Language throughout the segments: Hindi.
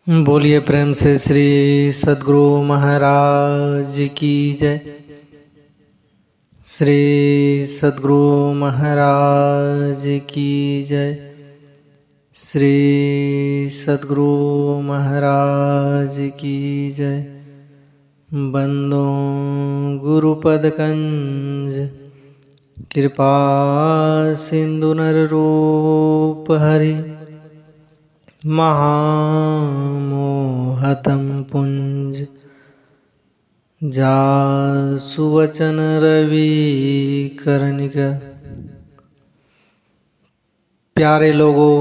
बोलिए प्रेम से श्री सद्गुरु महाराज की जय। श्री सद्गुरु महाराज की जय। श्री सद्गुरु महाराज की जय। बंदो गुरुपद कंज कृपा सिंधु नर रूप हरि महामोहतम पुंज जासु वचन रवि कर्णिका। प्यारे लोगों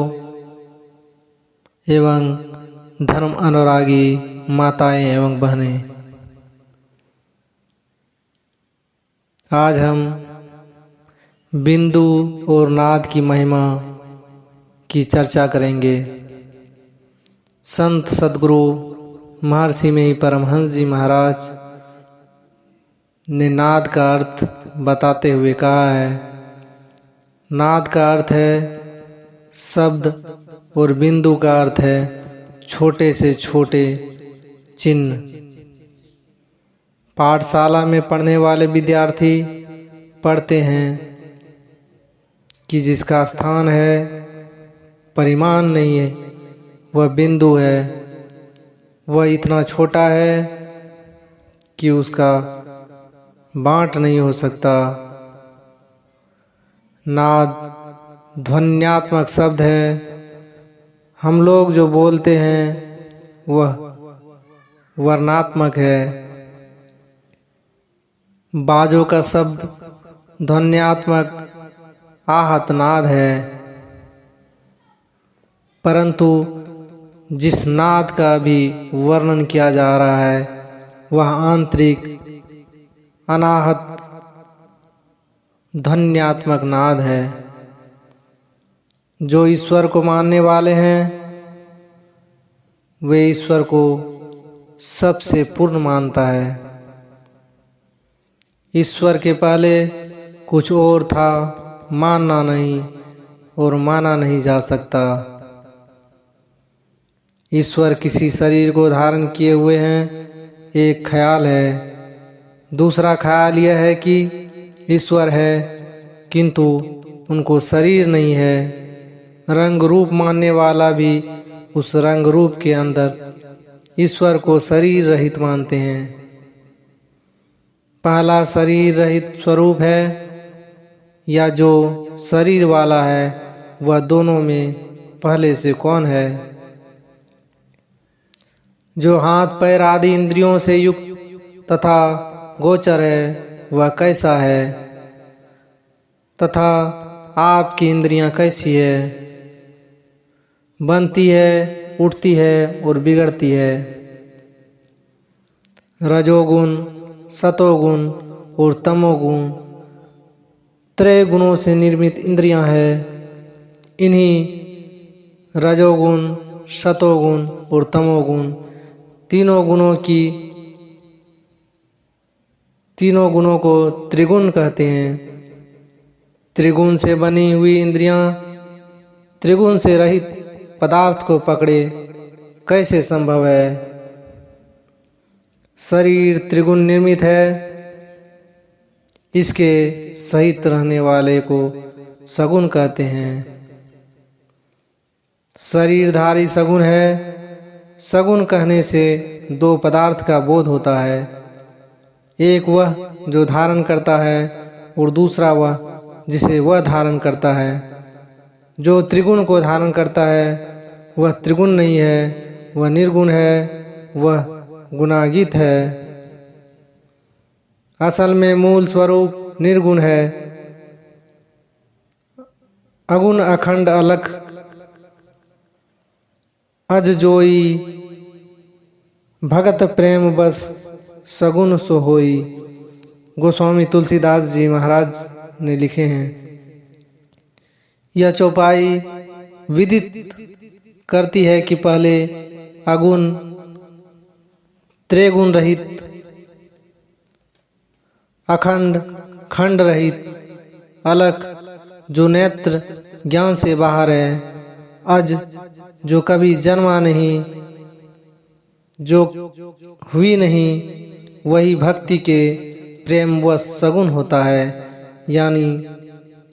एवं धर्म अनुरागी माताएं एवं बहनें, आज हम बिंदु और नाद की महिमा की चर्चा करेंगे। संत सद्गुरु महर्षि में ही परमहंस जी महाराज ने नाद का अर्थ बताते हुए कहा है, नाद का अर्थ है शब्द और बिंदु का अर्थ है छोटे से छोटे चिन्ह। पाठशाला में पढ़ने वाले विद्यार्थी पढ़ते हैं कि जिसका स्थान है परिमाण नहीं है, वह बिंदु है, वह इतना छोटा है कि उसका बाँट नहीं हो सकता। नाद ध्वन्यात्मक शब्द है। हम लोग जो बोलते हैं वह वर्णात्मक है। बाजों का शब्द ध्वन्यात्मक आहत नाद है, परंतु जिस नाद का भी वर्णन किया जा रहा है वह आंतरिक अनाहत ध्वन्यात्मक नाद है। जो ईश्वर को मानने वाले हैं वे ईश्वर को सबसे पूर्ण मानता है। ईश्वर के पहले कुछ और था, मानना नहीं और माना नहीं जा सकता। ईश्वर किसी शरीर को धारण किए हुए हैं, एक ख्याल है। दूसरा ख्याल यह है कि ईश्वर है किंतु उनको शरीर नहीं है। रंग रूप मानने वाला भी उस रंग रूप के अंदर ईश्वर को शरीर रहित मानते हैं। पहला शरीर रहित स्वरूप है या जो शरीर वाला है, वह दोनों में पहले से कौन है? जो हाथ पैर आदि इंद्रियों से युक्त तथा गोचर है वह कैसा है, तथा आपकी इंद्रियां कैसी है? बनती है, उठती है और बिगड़ती है। रजोगुण, सतोगुण और तमोगुण त्रय गुणों से निर्मित इंद्रियां हैं। इन्हीं रजोगुण, सतोगुण और तमोगुण तीनों गुणों को त्रिगुण कहते हैं। त्रिगुण से बनी हुई इंद्रियां त्रिगुण से रहित पदार्थ को पकड़े कैसे संभव है? शरीर त्रिगुण निर्मित है, इसके सहित रहने वाले को सगुण कहते हैं। शरीरधारी सगुण है। सगुण कहने से दो पदार्थ का बोध होता है, एक वह जो धारण करता है और दूसरा वह जिसे वह धारण करता है। जो त्रिगुण को धारण करता है वह त्रिगुण नहीं है, वह निर्गुण है, वह गुणागीत है। असल में मूल स्वरूप निर्गुण है। अगुण अखंड अलख अज जोई भगत प्रेम बस सगुण सो होई। गोस्वामी तुलसीदास जी महाराज ने लिखे हैं। यह चौपाई विदित करती है कि पहले अगुण त्रिगुण रहित, अखंड खंड रहित, अलख जो नेत्र ज्ञान से बाहर है, अज जो कभी जन्मा नहीं, जो हुई नहीं वही भक्ति के प्रेम व सगुण होता है, यानी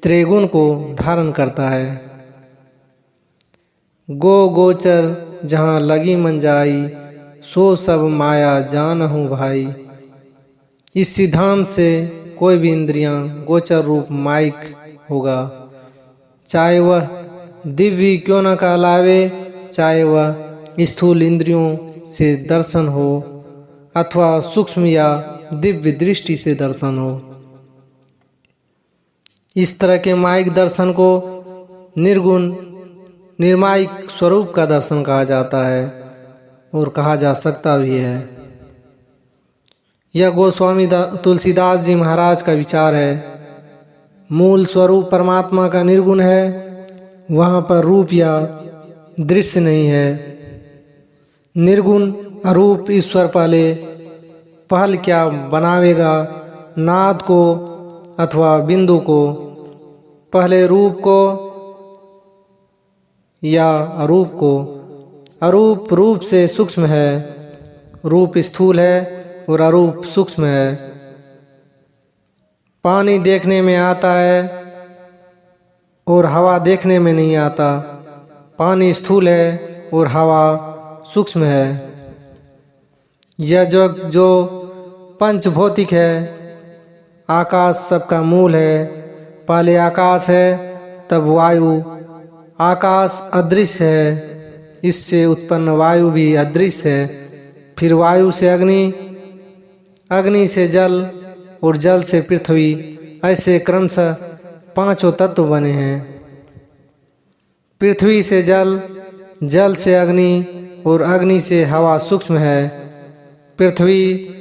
त्रिगुण को धारण करता है। गो गोचर जहाँ लगी मन जाई, सो सब माया जानहु भाई। इस सिद्धांत से कोई भी इंद्रियां गोचर रूप माइक होगा, चाहे वह दिव्य क्यों न कहलावे, चाहे वह स्थूल इंद्रियों से दर्शन हो अथवा सूक्ष्म या दिव्य दृष्टि से दर्शन हो। इस तरह के माइक दर्शन को निर्गुण निर्मायिक स्वरूप का दर्शन कहा जाता है और कहा जा सकता भी है। यह गोस्वामी तुलसीदास जी महाराज का विचार है। मूल स्वरूप परमात्मा का निर्गुण है, वहाँ पर रूप या दृश्य नहीं है। निर्गुण अरूप ईश्वर पहल क्या बनावेगा, नाद को अथवा बिंदु को, पहले रूप को या अरूप को। अरूप रूप से सूक्ष्म है, रूप स्थूल है और अरूप सूक्ष्म है। पानी देखने में आता है और हवा देखने में नहीं आता। पानी स्थूल है और हवा सूक्ष्म है। यह जो पंच भौतिक है, आकाश सबका मूल है। पहले आकाश है, तब वायु। आकाश अदृश्य है, इससे उत्पन्न वायु भी अदृश्य है। फिर वायु से अग्नि, अग्नि से जल और जल से पृथ्वी, ऐसे क्रमशः पांचों तत्व बने हैं। पृथ्वी से जल, जल से अग्नि और अग्नि से हवा सूक्ष्म है। पृथ्वी,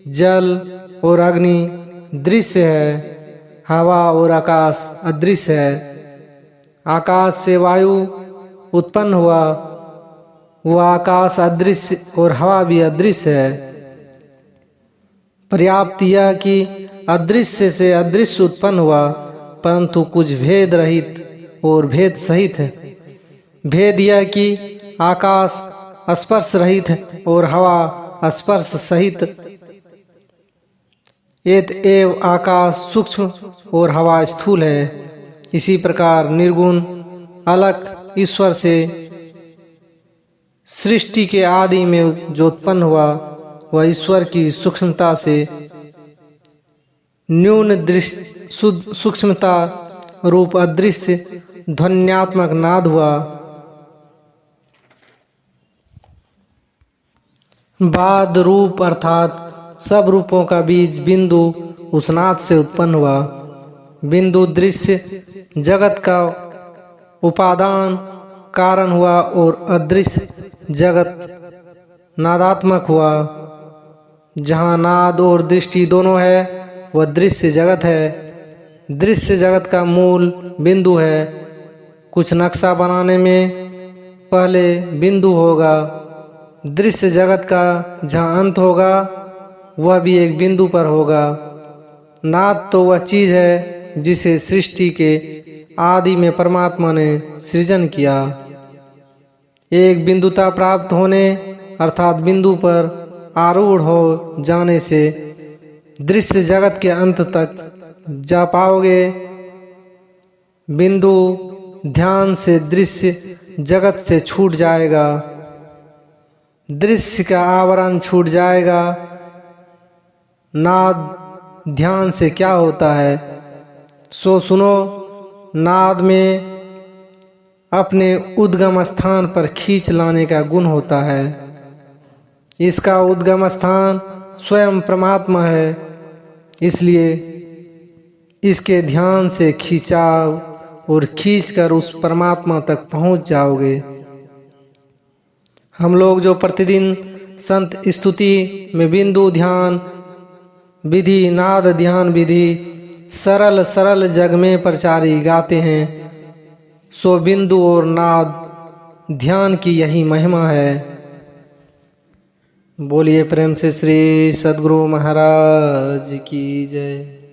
जल और अग्नि दृश्य है, हवा और आकाश अदृश्य है। आकाश से वायु उत्पन्न हुआ, वह आकाश अदृश्य और हवा भी अदृश्य है। पर्याप्त यह कि अदृश्य से अदृश्य उत्पन्न हुआ, परंतु कुछ भेद रहित और भेद सहित है। भेद यह कि आकाश स्पर्श रहित और हवा स्पर्श सहित। एत एव आकाश सूक्ष्म और हवा स्थूल है। इसी प्रकार निर्गुण अलग ईश्वर से सृष्टि के आदि में जो उत्पन्न हुआ, वह ईश्वर की सूक्ष्मता से न्यून सूक्ष्मता रूप अदृश्य ध्वन्यात्मक नाद हुआ। बाद रूप अर्थात सब रूपों का बीज बिंदु उस नाद से उत्पन्न हुआ। बिंदु दृश्य जगत का उपादान कारण हुआ और अदृश्य जगत नादात्मक हुआ। जहाँ नाद और दृष्टि दोनों है, वह दृश्य जगत है। दृश्य जगत का मूल बिंदु है। कुछ नक्शा बनाने में पहले बिंदु होगा। दृश्य जगत का जहाँ अंत होगा, वह भी एक बिंदु पर होगा। नाद तो वह चीज है जिसे सृष्टि के आदि में परमात्मा ने सृजन किया। एक बिंदुता प्राप्त होने अर्थात बिंदु पर आरूढ़ हो जाने से दृश्य जगत के अंत तक जा पाओगे। बिंदु ध्यान से दृश्य जगत से छूट जाएगा, दृश्य का आवरण छूट जाएगा। नाद ध्यान से क्या होता है सो सुनो। नाद में अपने उद्गम स्थान पर खींच लाने का गुण होता है। इसका उद्गम स्थान स्वयं परमात्मा है, इसलिए इसके ध्यान से खींचाव और खींचकर उस परमात्मा तक पहुंच जाओगे। हम लोग जो प्रतिदिन संत स्तुति में बिंदु ध्यान विधि, नाद ध्यान विधि सरल सरल जग में प्रचारी गाते हैं, सो बिंदु और नाद ध्यान की यही महिमा है। बोलिए प्रेम से श्री सद्गुरु महाराज की जय।